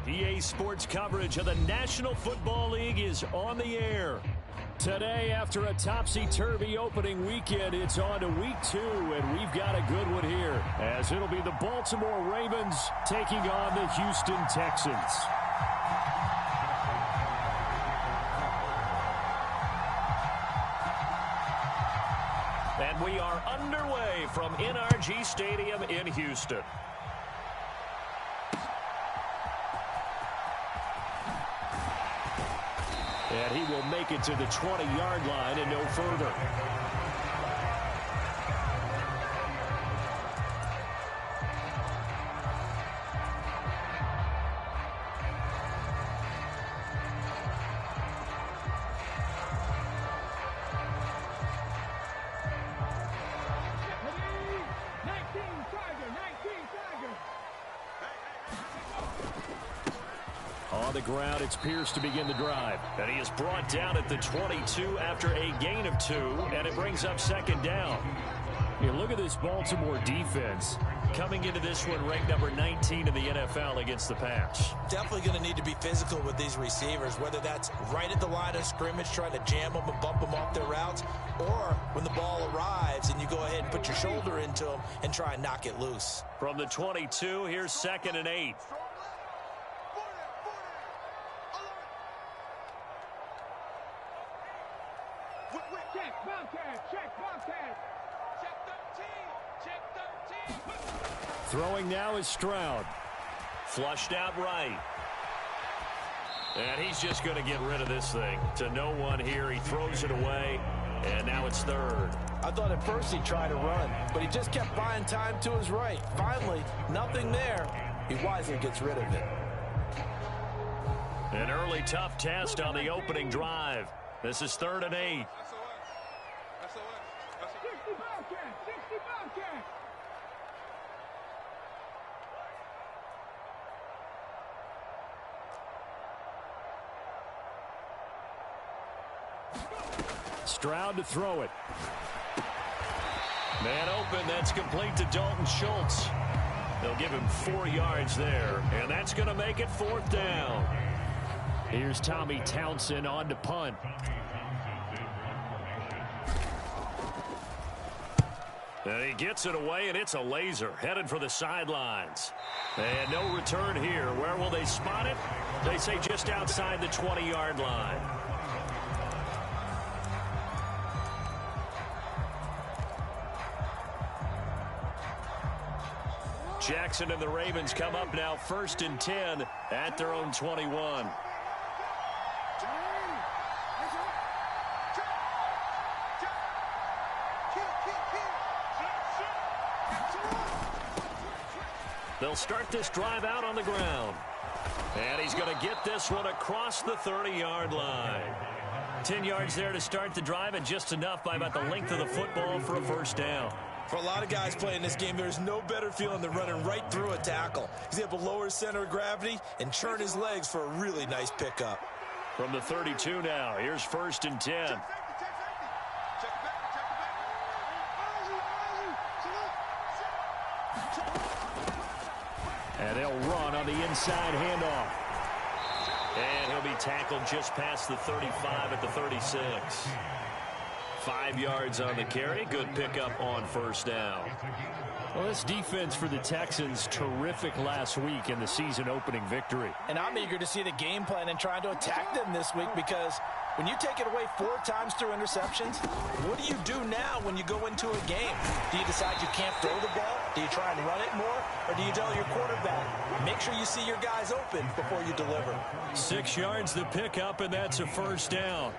EA Sports coverage of the National Football League is on the air. Today, after a topsy-turvy opening weekend, it's on to week 2, and we've got a good one here, as it'll be the Baltimore Ravens taking on the Houston Texans. And we are underway from NRG Stadium in Houston. And he will make it to the 20-yard line and no further. On the ground, it's Pierce to begin the drive. And he is brought down at the 22 after a gain of 2, and it brings up second down. You look at this Baltimore defense. Coming into this one ranked number 19 in the NFL against the pass. Definitely going to need to be physical with these receivers, whether that's right at the line of scrimmage trying to jam them and bump them off their routes, or when the ball arrives and you go ahead and put your shoulder into them and try and knock it loose. From the 22, here's 2nd and 8. Throwing now is Stroud. Flushed out right. And he's just going to get rid of this thing. To no one here. He throws it away. And now it's 3rd. I thought at first he'd try to run, but he just kept buying time to his right. Finally, nothing there. He wisely gets rid of it. An early tough test on the opening drive. This is 3rd and 8. Stroud to throw it. Man open, that's complete to Dalton Schultz. They'll give him 4 yards there, and that's going to make it 4th down. Here's Tommy Townsend on to punt. And he gets it away, and it's a laser headed for the sidelines. And no return here. Where will they spot it? They say just outside the 20-yard line. Jackson and the Ravens come up now 1st and 10 at their own 21. They'll start this drive out on the ground. And he's going to get this one across the 30-yard line. 10 yards there to start the drive, and just enough by about the length of the football for a 1st down. For a lot of guys playing this game, there's no better feeling than running right through a tackle. He's able to lower his center of gravity and churn his legs for a really nice pickup. From the 32 now, here's 1st and 10. And they'll run on the inside handoff. And he'll be tackled just past the 35 at the 36. 5 yards on the carry. Good pickup on 1st down. Well, this defense for the Texans, terrific last week in the season opening victory. And I'm eager to see the game plan and trying to attack them this week, because when you take it away 4 times through interceptions, what do you do now when you go into a game? Do you decide you can't throw the ball? Do you try and run it more? Or do you tell your quarterback, make sure you see your guys open before you deliver? 6 yards the pickup, and that's a 1st down.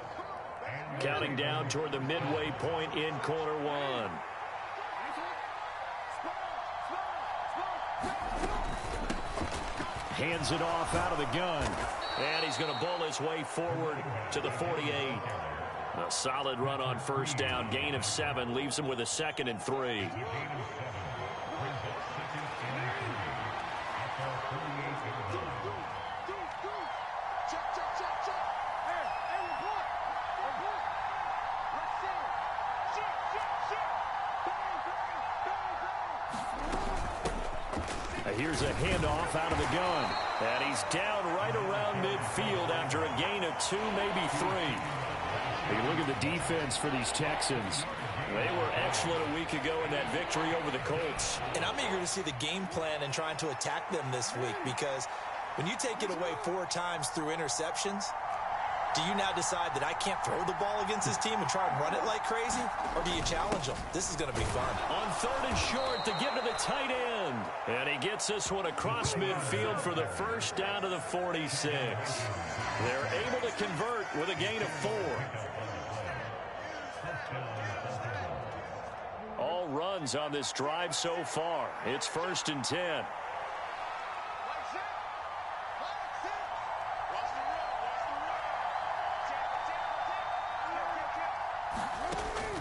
Counting down toward the midway point in quarter 1. Hands it off out of the gun. And he's going to bowl his way forward to the 48. A solid run on 1st down. Gain of 7 leaves him with a 2nd and 3. Here's a handoff out of the gun. And he's down right around midfield after a gain of 2, maybe 3. You look at the defense for these Texans. They were excellent a week ago in that victory over the Colts. And I'm eager to see the game plan and trying to attack them this week, because when you take it away 4 times through interceptions, do you now decide that I can't throw the ball against this team and try and run it like crazy? Or do you challenge them? This is going to be fun. On 3rd and short to give to the tight end. And he gets this one across midfield for the first down to the 46. They're able to convert with a gain of 4. All runs on this drive so far. It's 1st and 10.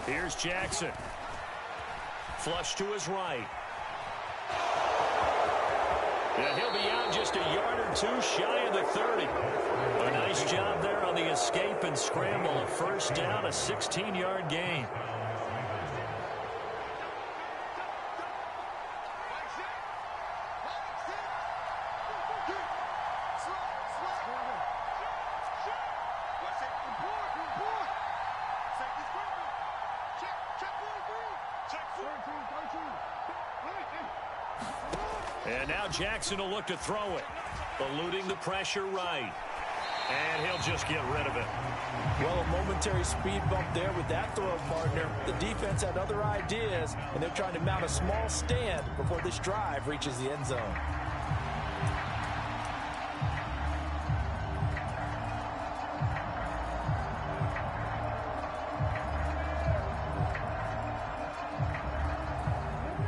Here's Jackson. Flush to his right. And he'll be out just a yard or 2 shy of the 30. A nice job there on the escape and scramble. A first down, a 16-yard gain. And now Jackson will look to throw it. Eluding the pressure right. And he'll just get rid of it. Well, a momentary speed bump there with that throw, partner. The defense had other ideas, and they're trying to mount a small stand before this drive reaches the end zone.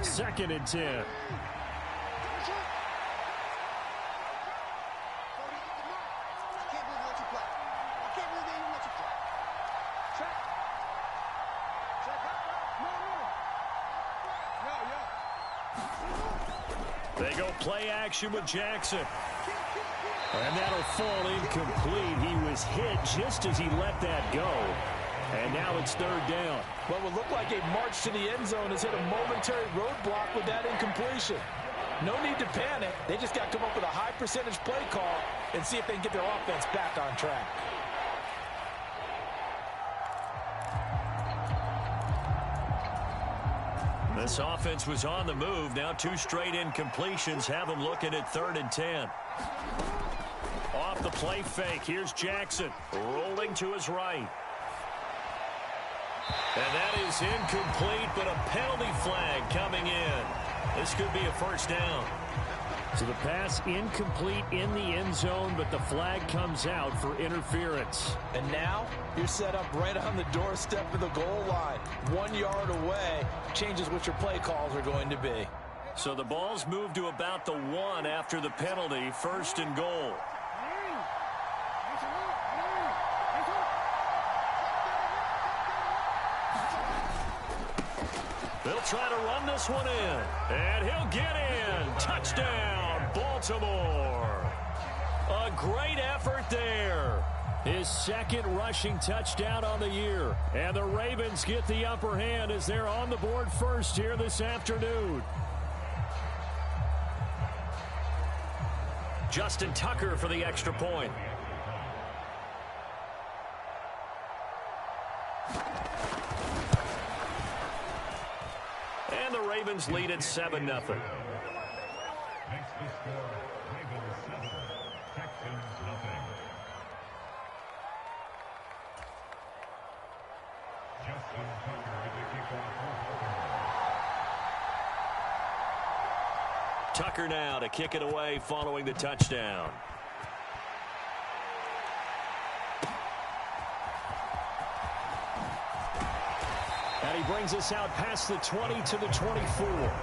Second and 10. They go play action with Jackson. And that'll fall incomplete. He was hit just as he let that go. And now it's 3rd down. What would look like a march to the end zone has hit a momentary roadblock with that incompletion. No need to panic. They just got to come up with a high percentage play call and see if they can get their offense back on track. This offense was on the move. Now 2 straight incompletions have them looking at 3rd and 10. Off the play fake. Here's Jackson rolling to his right. And that is incomplete, but a penalty flag coming in. This could be a first down. So the pass incomplete in the end zone, but the flag comes out for interference. And now you're set up right on the doorstep of the goal line. 1 yard away changes what your play calls are going to be. So the ball's moved to about the 1 after the penalty, 1st and goal. They'll try to run this one in. And he'll get in. Touchdown, Baltimore. A great effort there. His 2nd rushing touchdown on the year. And the Ravens get the upper hand as they're on the board first here this afternoon. Justin Tucker for the extra point. And the Ravens lead at 7-0. Tucker now to kick it away following the touchdown. And he brings us out past the 20 to the 24.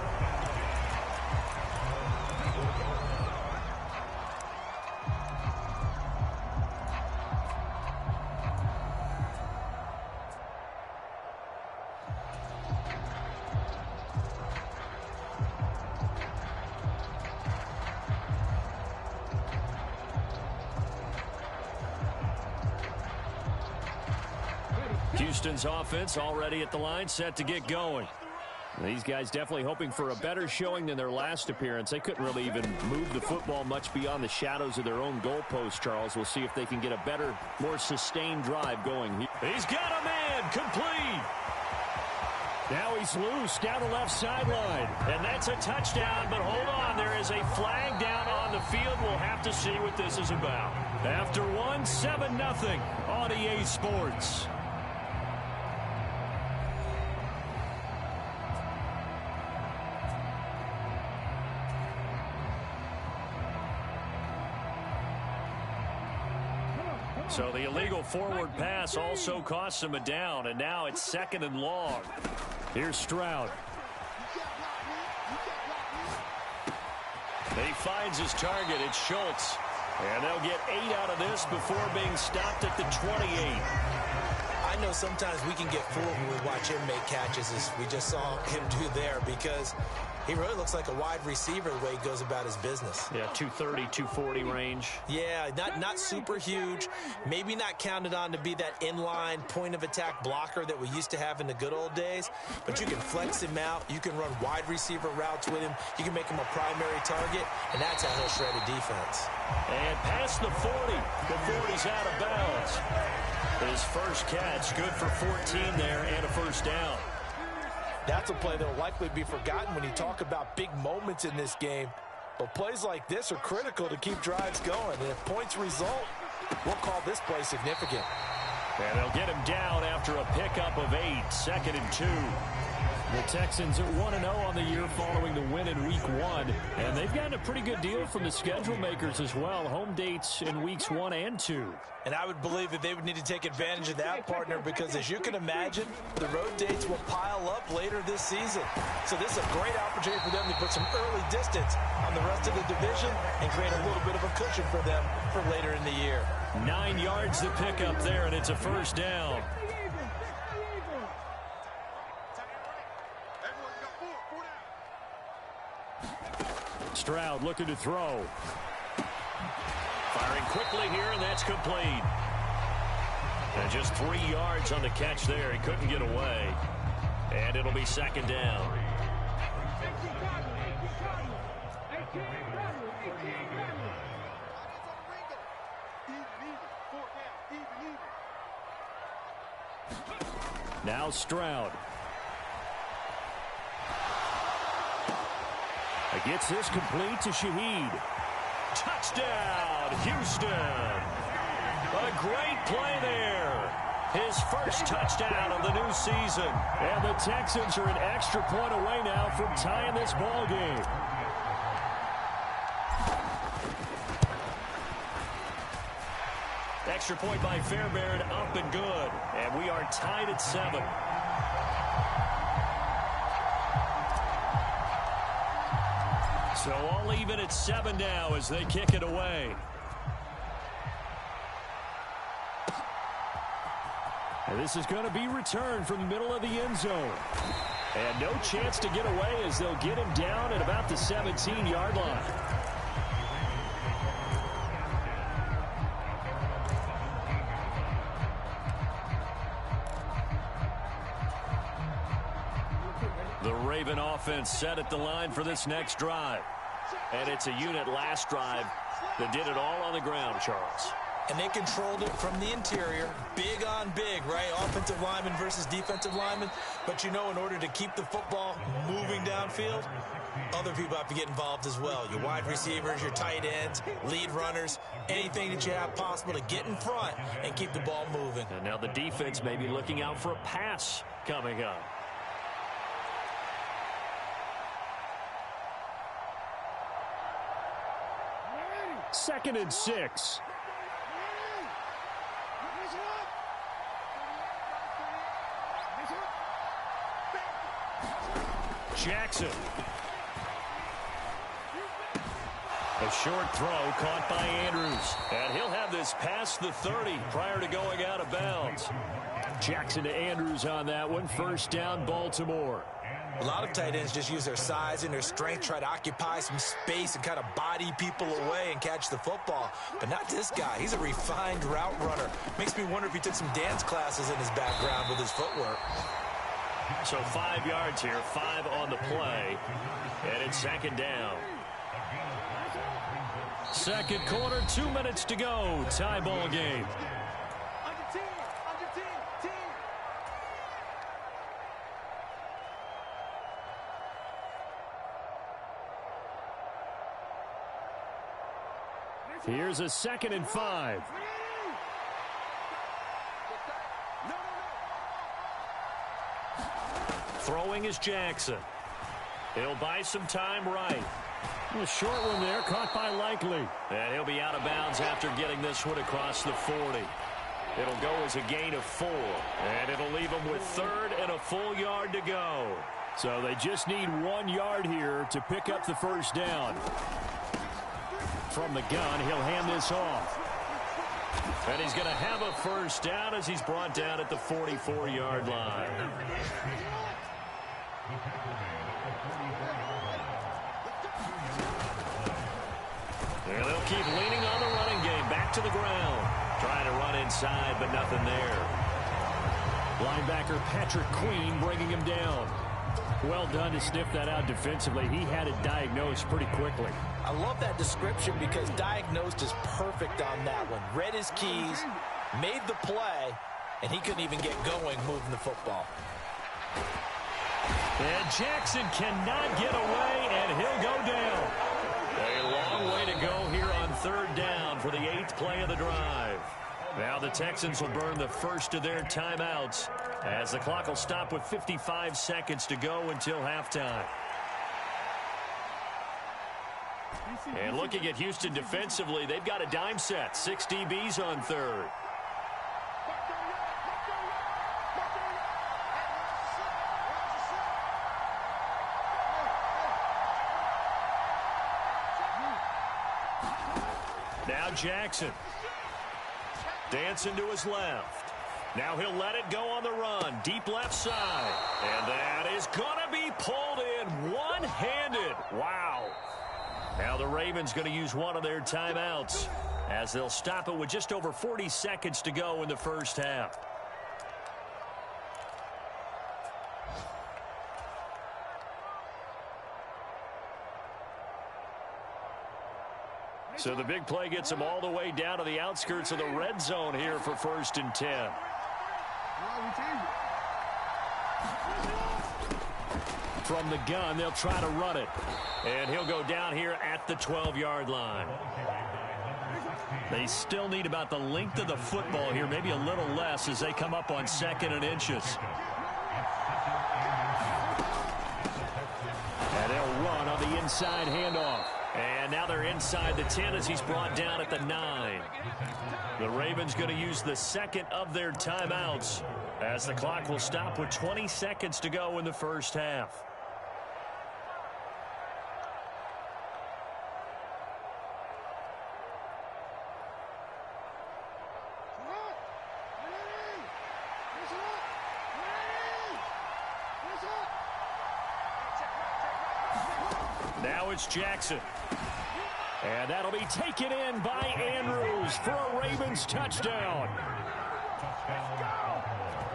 Houston's offense already at the line, set to get going. These guys definitely hoping for a better showing than their last appearance. They couldn't really even move the football much beyond the shadows of their own goalpost, Charles. We'll see if they can get a better, more sustained drive going. He's got a man, complete. Now he's loose down the left sideline. And that's a touchdown, but hold on. There is a flag down on the field. We'll have to see what this is about. After one, 7-0 on EA Sports. So the illegal forward pass also costs him a down, and now it's 2nd and long. Here's Stroud. And he finds his target. It's Schultz. And they'll get 8 out of this before being stopped at the 28. I know sometimes we can get fooled when we watch him make catches, as we just saw him do there, because he really looks like a wide receiver the way he goes about his business. Yeah, 230, 240 range. Yeah, not super huge. Maybe not counted on to be that inline point-of-attack blocker that we used to have in the good old days. But you can flex him out. You can run wide receiver routes with him. You can make him a primary target, and that's how he'll shred a defense. And past the 40. The 40's out of bounds. His first catch, good for 14 there and a first down. That's a play that will likely be forgotten when you talk about big moments in this game. But plays like this are critical to keep drives going. And if points result, we'll call this play significant. And they'll get him down after a pickup of 8, 2nd and 2. The Texans are 1-0 on the year following the win in Week 1. And they've gotten a pretty good deal from the schedule makers as well. Home dates in Weeks 1 and 2. And I would believe that they would need to take advantage of that, partner, because as you can imagine, the road dates will pile up later this season. So this is a great opportunity for them to put some early distance on the rest of the division and create a little bit of a cushion for them for later in the year. 9 yards to pick up there, and it's a first down. Stroud looking to throw. Firing quickly here, and that's complete. And just 3 yards on the catch there. He couldn't get away. And it'll be 2nd down. Now Stroud. Gets this complete to Shaheed. Touchdown, Houston. A great play there. His first touchdown of the new season. And the Texans are an extra point away now from tying this ball game. Extra point by Fairbairn, up and good. And we are tied at 7. So all even at 7 now as they kick it away. And this is going to be returned from the middle of the end zone. And no chance to get away as they'll get him down at about the 17-yard line. The Raven offense set at the line for this next drive. And it's a unit last drive that did it all on the ground, Charles. And they controlled it from the interior. Big on big, right? Offensive lineman versus defensive lineman. But you know, in order to keep the football moving downfield, other people have to get involved as well. Your wide receivers, your tight ends, lead runners, anything that you have possible to get in front and keep the ball moving. And now the defense may be looking out for a pass coming up. 2nd and 6. Jackson. A short throw caught by Andrews. And he'll have this past the 30 prior to going out of bounds. Jackson to Andrews on that one. First down, Baltimore. A lot of tight ends just use their size and their strength, try to occupy some space and kind of body people away and catch the football. But not this guy. He's a refined route runner. Makes me wonder if he took some dance classes in his background with his footwork. So 5 yards here, 5 on the play, and it's second down. Second quarter, 2 minutes to go. Tie ball game. Here's a 2nd and 5. Throwing is Jackson. He'll buy some time right. A short one there, caught by Likely. And he'll be out of bounds after getting this one across the 40. It'll go as a gain of 4. And it'll leave him with 3rd and a full yard to go. So they just need 1 yard here to pick up the first down. From the gun, he'll hand this off. And he's going to have a first down as he's brought down at the 44-yard line. And they'll keep leaning on the running game. Back to the ground. Trying to run inside, but nothing there. Linebacker Patrick Queen bringing him down. Well done to sniff that out defensively. He had it diagnosed pretty quickly. I love that description because diagnosed is perfect on that one. Read his keys, made the play, and he couldn't even get going moving the football. And Jackson cannot get away, and he'll go down. A long way to go here on 3rd down for the 8th play of the drive. Now the Texans will burn the first of their timeouts as the clock will stop with 55 seconds to go until halftime. And looking at Houston defensively, they've got a dime set. 6 DBs on 3rd. Now Jackson. Dancing to his left. Now he'll let it go on the run. Deep left side. And that is going to be pulled in one-handed. Wow. Now the Ravens going to use one of their timeouts as they'll stop it with just over 40 seconds to go in the first half. So the big play gets them all the way down to the outskirts of the red zone here for 1st and 10. From the gun, they'll try to run it. And he'll go down here at the 12-yard line. They still need about the length of the football here, maybe a little less as they come up on 2nd and inches. And they'll run on the inside handoff. And now they're inside the 10 as he's brought down at the 9. The Ravens going to use the 2nd of their timeouts as the clock will stop with 20 seconds to go in the first half. Now it's Jackson. And that'll be taken in by Andrews for a Ravens touchdown.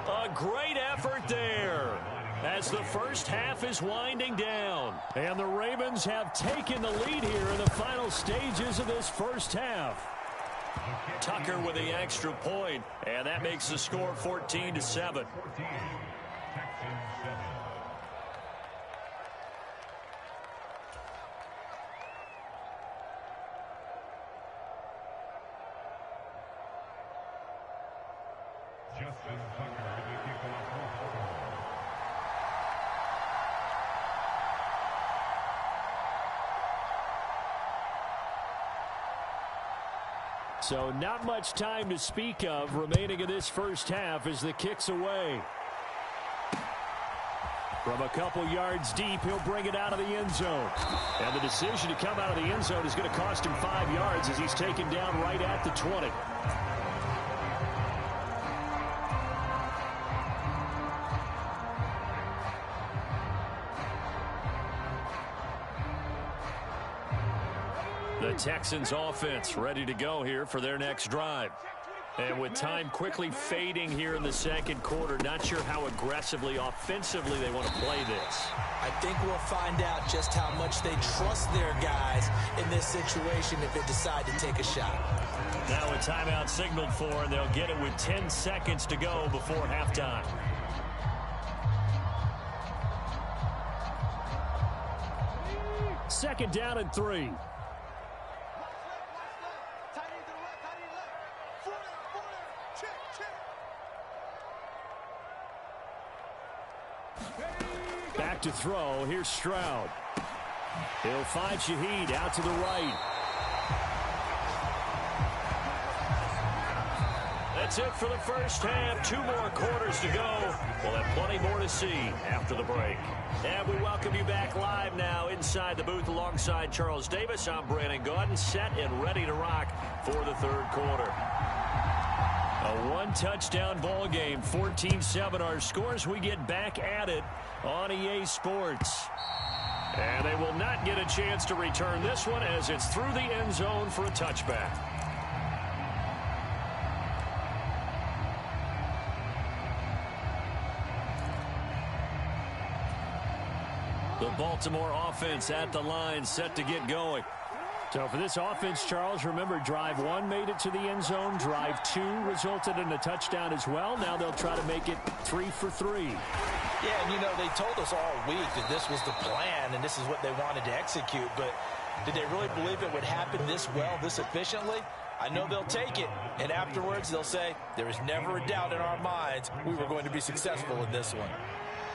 A great effort there as the first half is winding down. And the Ravens have taken the lead here in the final stages of this first half. Tucker with the extra point, and that makes the score 14-7. So not much time to speak of remaining in this first half as the kick's away. From a couple yards deep, he'll bring it out of the end zone. And the decision to come out of the end zone is going to cost him 5 yards as he's taken down right at the 20. The Texans offense ready to go here for their next drive. And with time quickly fading here in the second quarter, not sure how aggressively, offensively they want to play this. I think we'll find out just how much they trust their guys in this situation if they decide to take a shot. Now a timeout signaled for, and they'll get it with 10 seconds to go before halftime. Second down and 3. Back to throw. Here's Stroud. He'll find Shaheed out to the right. That's it for the first half. 2 more quarters to go. We'll have plenty more to see after the break. And we welcome you back live now inside the booth alongside Charles Davis. I'm Brandon Gaudin, set and ready to rock for the third quarter. A one-touchdown ball game, 14-7 our scores. We get back at it on EA Sports. And they will not get a chance to return this one as it's through the end zone for a touchback. The Baltimore offense at the line, set to get going. So for this offense, Charles, remember, drive 1 made it to the end zone. Drive 2 resulted in a touchdown as well. Now they'll try to make it 3 for 3. Yeah, and you know, they told us all week that this was the plan and this is what they wanted to execute. But did they really believe it would happen this well, this efficiently? I know they'll take it, and afterwards they'll say, there was never a doubt in our minds we were going to be successful in this one.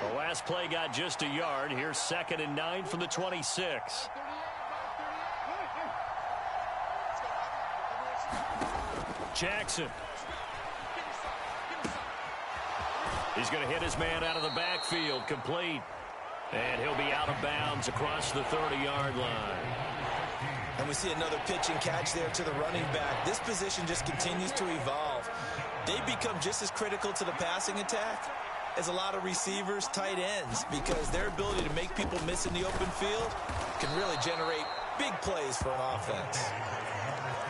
The last play got just a yard. Here's 2nd and 9 from the 26. Jackson. He's going to hit his man out of the backfield, complete. And he'll be out of bounds across the 30-yard line. And we see another pitch and catch there to the running back. This position just continues to evolve. They become just as critical to the passing attack as a lot of receivers, tight ends, because their ability to make people miss in the open field can really generate big plays for an offense.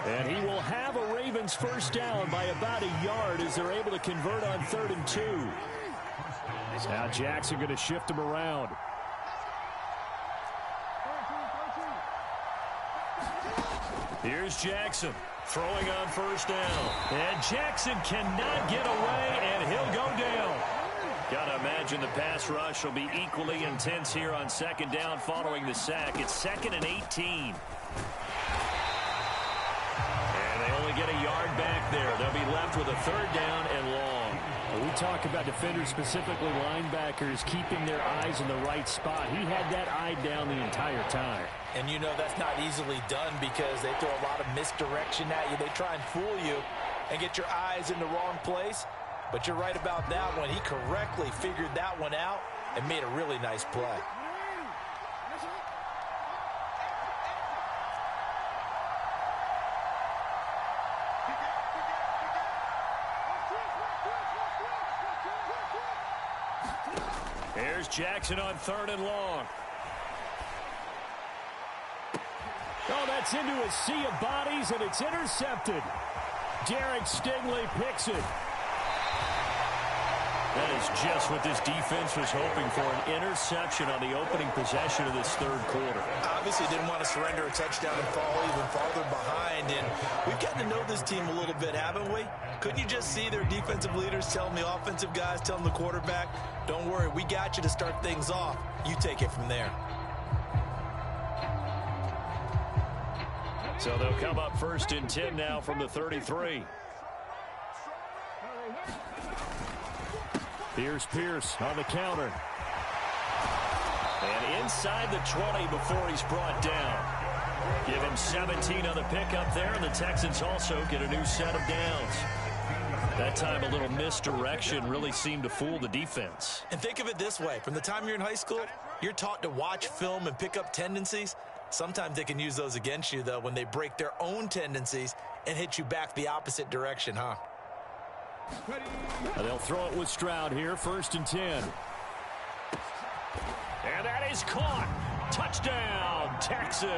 And he will have a Ravens first down by about a yard as they're able to convert on 3rd and 2. Now Jackson going to shift him around. Here's Jackson throwing on first down. And Jackson cannot get away, and he'll go down. Got to imagine the pass rush will be equally intense here on 2nd down following the sack. It's 2nd and 18. And they only get a yard back there. They'll be left with a 3rd down and long. We talk about defenders, specifically linebackers, keeping their eyes in the right spot. He had that eye down the entire time. And you know that's not easily done because they throw a lot of misdirection at you. They try and fool you and get your eyes in the wrong place. But you're right about that one. He correctly figured that one out and made a really nice play. Here's Jackson on 3rd and long. Oh, that's into a sea of bodies, and it's intercepted. Derek Stingley picks it. That is just what this defense was hoping for, an interception on the opening possession of this 3rd quarter. Obviously didn't want to surrender a touchdown and fall even farther behind, and we've gotten to know this team a little bit, haven't we? Couldn't you just see their defensive leaders telling the offensive guys, telling the quarterback, don't worry, we got you to start things off. You take it from there. So they'll come up 1st and 10 now from the 33. Here's Pierce on the counter. And inside the 20 before he's brought down. Give him 17 on the pickup there, and the Texans also get a new set of downs. That time a little misdirection really seemed to fool the defense. And think of it this way. From the time you're in high school, you're taught to watch film and pick up tendencies. Sometimes they can use those against you, though, when they break their own tendencies and hit you back the opposite direction, huh? They'll throw it with Stroud here, 1st and 10. And that is caught. Touchdown, Texans.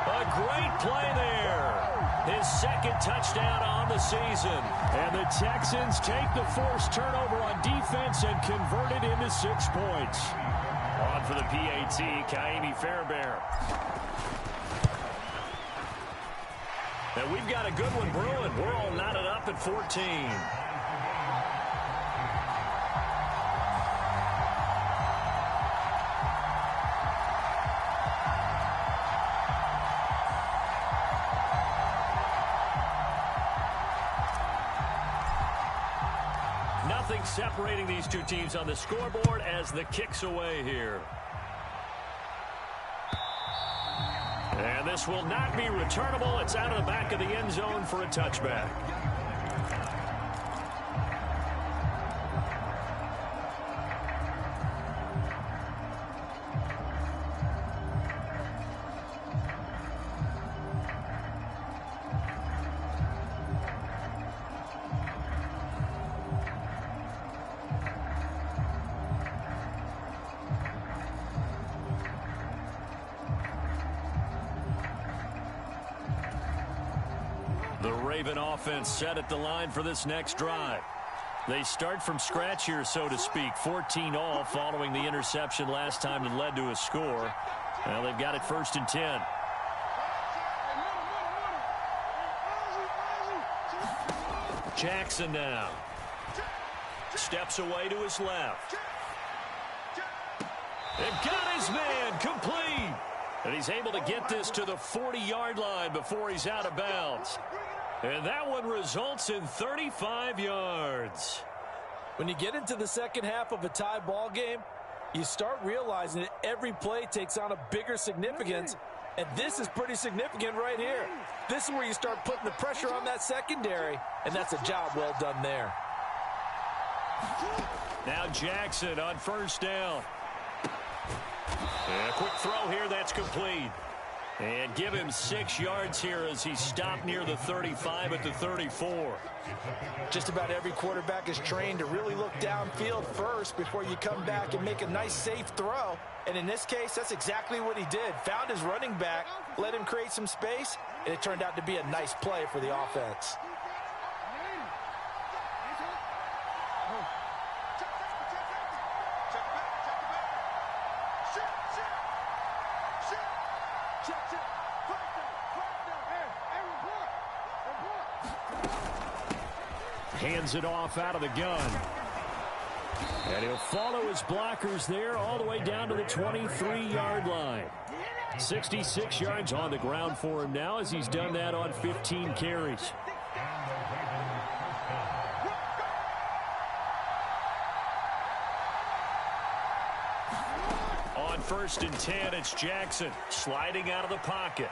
A great play there. His second touchdown on the season. And the Texans take the forced turnover on defense and convert it into 6 points. On for the PAT, Kaimi Fairbairn. And we've got a good one brewing. We're all knotted up at 14. Nothing separating these two teams on the scoreboard as the kick's away here. And this will not be returnable. It's out of the back of the end zone for a touchback. The Raven offense set at the line for this next drive. They start from scratch here, so to speak. 14 all following the interception last time that led to a score. Well, they've got it 1st and 10. Jackson now. Steps away to his left. And got his man complete. And he's able to get this to the 40-yard line before he's out of bounds. And that one results in 35 yards. When you get into the second half of a tie ball game, you start realizing that every play takes on a bigger significance. And this is pretty significant right here. This is where you start putting the pressure on that secondary. And that's a job well done there. Now Jackson on 1st down. And a quick throw here, that's complete. And give him 6 yards here as he's stopped near the 35 at the 34. Just about every quarterback is trained to really look downfield first before you come back and make a nice, safe throw. And in this case, that's exactly what he did. Found his running back, let him create some space, and it turned out to be a nice play for the offense. Hands it off out of the gun. And he'll follow his blockers there all the way down to the 23-yard line. 66 yards on the ground for him now as he's done that on 15 carries. On 1st and 10, it's Jackson sliding out of the pocket.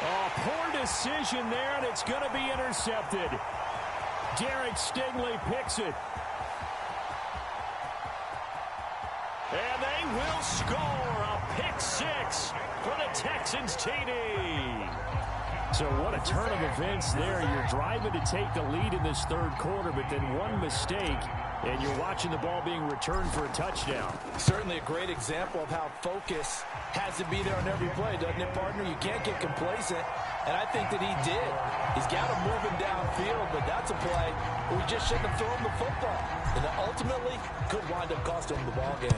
Oh, poor decision there, and it's going to be intercepted. Derek Stingley picks it. And they will score a pick 6 for the Texans TD. So what a turn of events there. You're driving to take the lead in this 3rd quarter, but then one mistake, and you're watching the ball being returned for a touchdown. Certainly a great example of how focus has to be there on every play, doesn't it, partner? You can't get complacent, and I think that he did. He's got him moving downfield, but that's a play where we just shouldn't have thrown the football. And ultimately, could wind up costing him the ball game.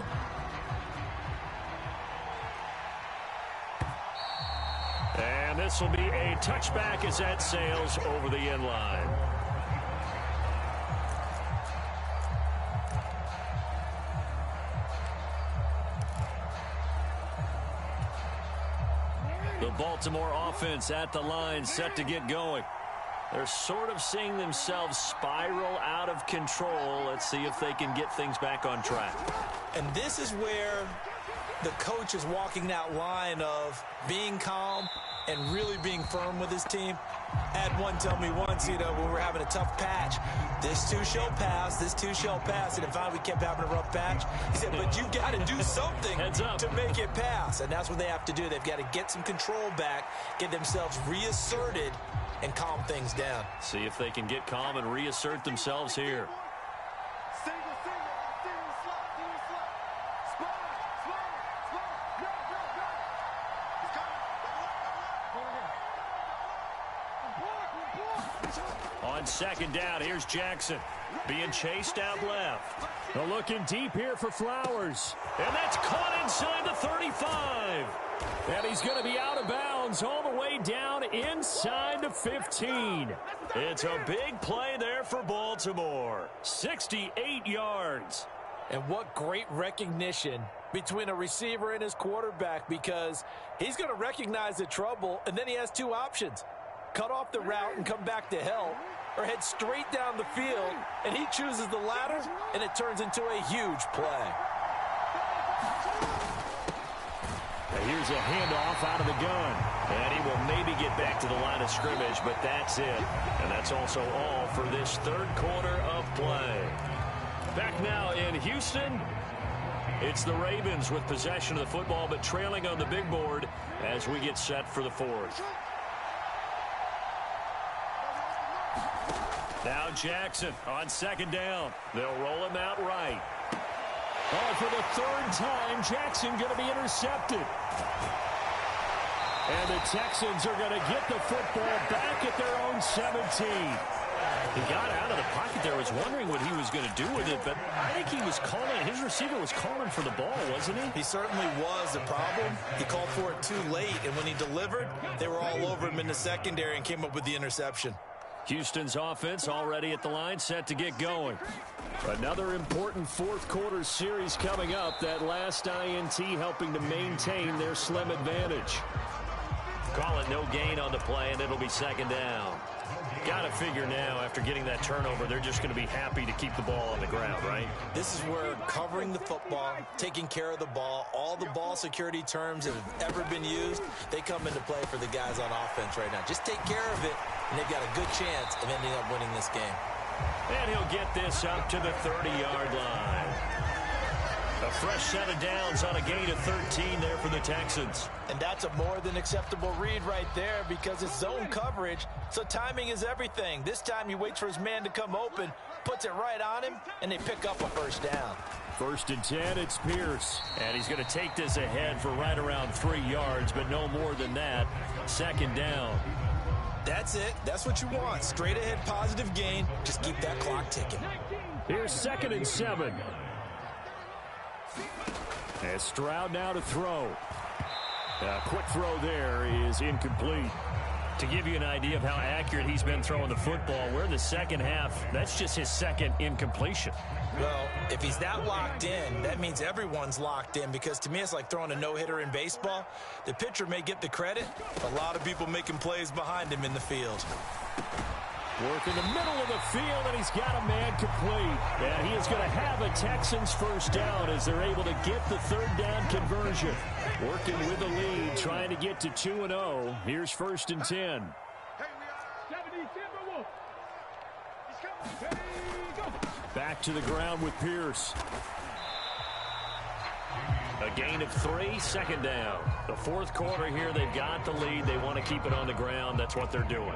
And this will be a touchback as that sails over the end line. The Baltimore offense at the line, set to get going. They're sort of seeing themselves spiral out of control. Let's see if they can get things back on track. And this is where the coach is walking that line of being calm and really being firm with his team. I had one tell me once, when we were having a tough patch, this too shall pass, this too shall pass. And if finally we kept having a rough patch, he said, but you got to do something to make it pass. And that's what they have to do. They've got to get some control back, get themselves reasserted, and calm things down. See if they can get calm and reassert themselves here. On second down, here's Jackson being chased out left. Looking deep here for Flowers. And that's caught inside the 35. And he's going to be out of bounds all the way down inside the 15. It's a big play there for Baltimore. 68 yards. And what great recognition between a receiver and his quarterback, because he's going to recognize the trouble, and then he has two options. Cut off the route and come back to help, or head straight down the field, and he chooses the latter, and it turns into a huge play. And here's a handoff out of the gun. And he will maybe get back to the line of scrimmage, but that's it. And that's also all for this third quarter of play. Back now in Houston, it's the Ravens with possession of the football, but trailing on the big board as we get set for the fourth. Now Jackson on second down. They'll roll him out right. Oh, for the third time, Jackson going to be intercepted. And the Texans are going to get the football back at their own 17. He got out of the pocket there. Was wondering what he was going to do with it, but I think he was calling. His receiver was calling for the ball, wasn't he? He certainly was. The problem, he called for it too late, and when he delivered, they were all over him in the secondary and came up with the interception. Houston's offense already at the line, set to get going. Another important fourth quarter series coming up. That last INT helping to maintain their slim advantage. Call it no gain on the play, and it'll be second down. Got to figure now, after getting that turnover, they're just going to be happy to keep the ball on the ground, right? This is where covering the football, taking care of the ball, all the ball security terms that have ever been used, they come into play for the guys on offense right now. Just take care of it, and they've got a good chance of ending up winning this game. And he'll get this up to the 30-yard line. A fresh set of downs on a gain of 13 there for the Texans. And that's a more than acceptable read right there, because it's zone coverage, so timing is everything. This time he waits for his man to come open, puts it right on him, and they pick up a first down. First and 10, it's Pierce. And he's going to take this ahead for right around 3 yards, but no more than that. Second down. That's it. That's what you want. Straight ahead positive gain. Just keep that clock ticking. Here's second and 7. As Stroud now to throw. A quick throw there is incomplete. To give you an idea of how accurate he's been throwing the football, we're in the second half. That's just his second incompletion. Well, if he's that locked in, that means everyone's locked in, because to me it's like throwing a no-hitter in baseball. The pitcher may get the credit, but a lot of people making plays behind him in the field. Work in the middle of the field, and he's got a man complete. And he is going to have a Texans first down as they're able to get the third down conversion. Working with the lead, trying to get to 2-0. Here's first and 10. Back to the ground with Pierce. A gain of 3, second down. The fourth quarter here, they've got the lead. They want to keep it on the ground. That's what they're doing.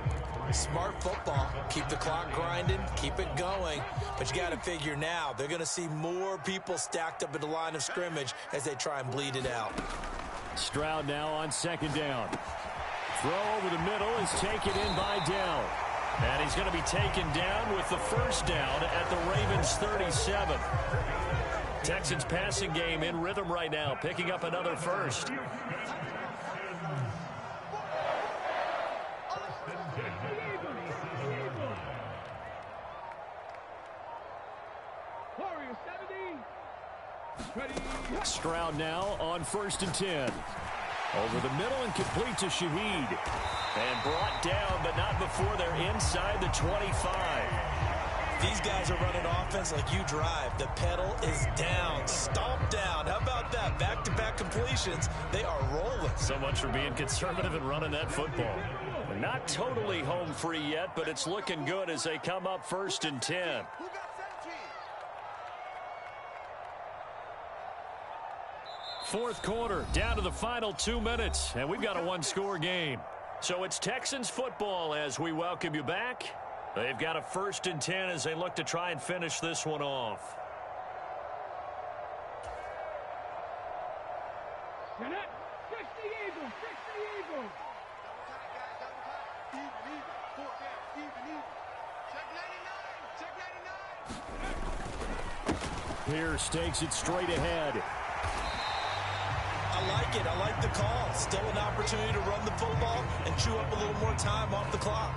Smart football. Keep the clock grinding. Keep it going. But you got to figure now, they're going to see more people stacked up at the line of scrimmage as they try and bleed it out. Stroud now on second down. Throw over the middle is taken in by Dell. And he's going to be taken down with the first down at the Ravens 37. Texans passing game in rhythm right now, picking up another first. Stroud now on first and 10. Over the middle and complete to Shaheed. And brought down, but not before they're inside the 25. These guys are running offense like you drive. The pedal is down, stomp down. How about that? Back-to-back completions. They are rolling. So much for being conservative and running that football. Not totally home free yet, but it's looking good as they come up first and 10. Fourth quarter, down to the final 2 minutes, and we've got a one-score game. So it's Texans football as we welcome you back. They've got a first and 10 as they look to try and finish this one off. Pierce takes it straight ahead. I like it. I like the call. Still an opportunity to run the football and chew up a little more time off the clock.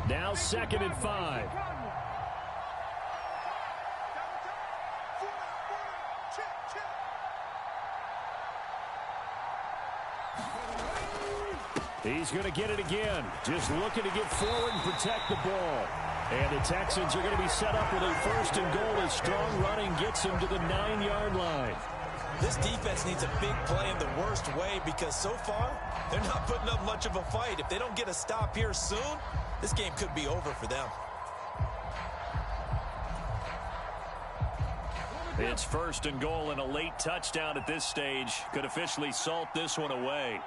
Now 2nd and 5. He's going to get it again. Just looking to get forward and protect the ball. And the Texans are going to be set up with a 1st and goal as strong running gets him to the 9-yard line. This defense needs a big play in the worst way because so far they're not putting up much of a fight. If they don't get a stop here soon, this game could be over for them. It's 1st and goal, and a late touchdown at this stage could officially salt this one away.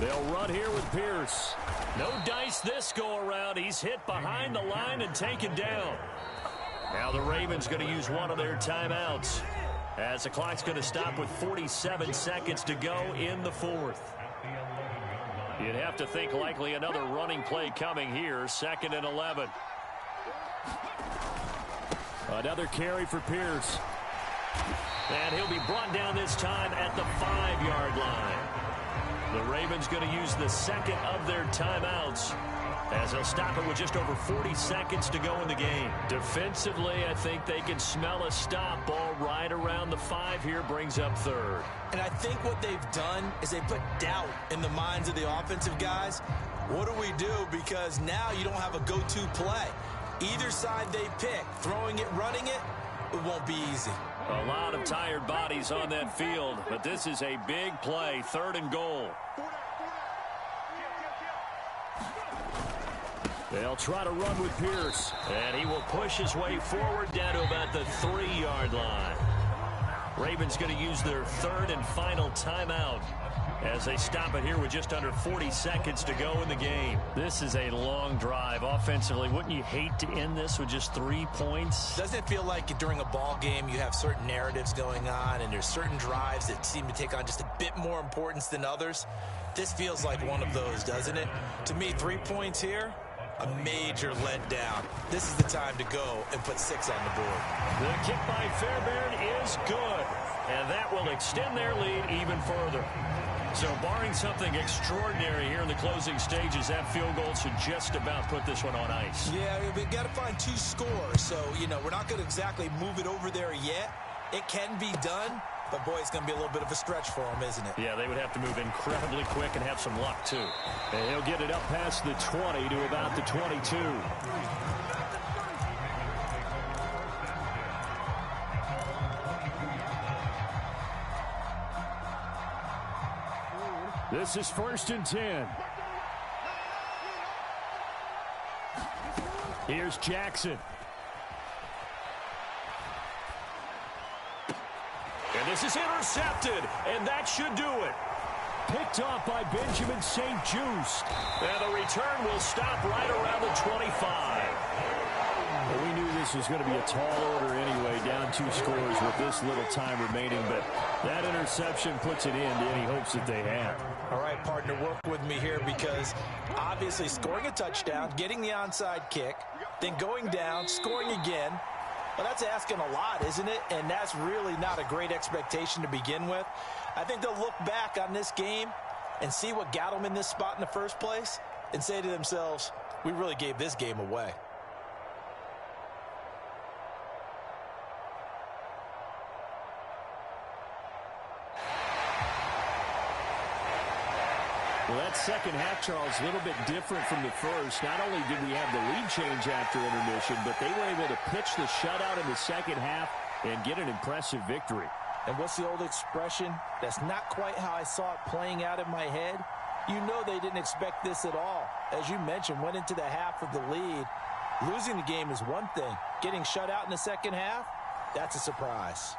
They'll run here with Pierce. No dice this go-around. He's hit behind the line and taken down. Now the Ravens going to use one of their timeouts, as the clock's going to stop with 47 seconds to go in the 4th. You'd have to think likely another running play coming here. 2nd and 11. Another carry for Pierce. And he'll be brought down this time at the 5-yard line. The Ravens going to use the 2nd of their timeouts, as they'll stop it with just over 40 seconds to go in the game. Defensively, I think they can smell a stop. Ball right around the 5 here, brings up 3rd. And I think what they've done is they put doubt in the minds of the offensive guys. What do we do? Because now you don't have a go-to play. Either side they pick, throwing it, running it, it won't be easy. A lot of tired bodies on that field, but this is a big play. 3rd and goal. They'll try to run with Pierce, and he will push his way forward down to about the 3-yard line. Ravens going to use their 3rd and final timeout as they stop it here with just under 40 seconds to go in the game. This is a long drive offensively. Wouldn't you hate to end this with just 3 points? Doesn't it feel like during a ball game you have certain narratives going on and there's certain drives that seem to take on just a bit more importance than others? This feels like one of those, doesn't it? To me, 3 points here, a major letdown. This is the time to go and put 6 on the board. The kick by Fairbairn is good, and that will extend their lead even further. So barring something extraordinary here in the closing stages, that field goal should just about put this one on ice. Yeah, we've got to find 2 scores. So, we're not going to exactly move it over there yet. It can be done, but boy, it's going to be a little bit of a stretch for them, isn't it? Yeah, they would have to move incredibly quick and have some luck, too. And he'll get it up past the 20 to about the 22. This is 1st and 10. Here's Jackson. And this is intercepted, and that should do it. Picked off by Benjamin St. Just. And the return will stop right around the 25. Well, we knew this was going to be a tall order anyway, down 2 scores with this little time remaining, but that interception puts an end to any hopes that they had. All right, partner, work with me here because obviously scoring a touchdown, getting the onside kick, then going down, scoring again, well, that's asking a lot, isn't it? And that's really not a great expectation to begin with. I think they'll look back on this game and see what got them in this spot in the first place and say to themselves, we really gave this game away. Well, that second half, Charles, a little bit different from the first. Not only did we have the lead change after intermission, but they were able to pitch the shutout in the second half and get an impressive victory. And what's the old expression? That's not quite how I saw it playing out in my head. You know they didn't expect this at all. As you mentioned, went into the half with the lead. Losing the game is one thing. Getting shut out in the second half, that's a surprise.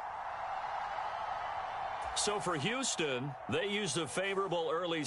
So for Houston, they used a favorable early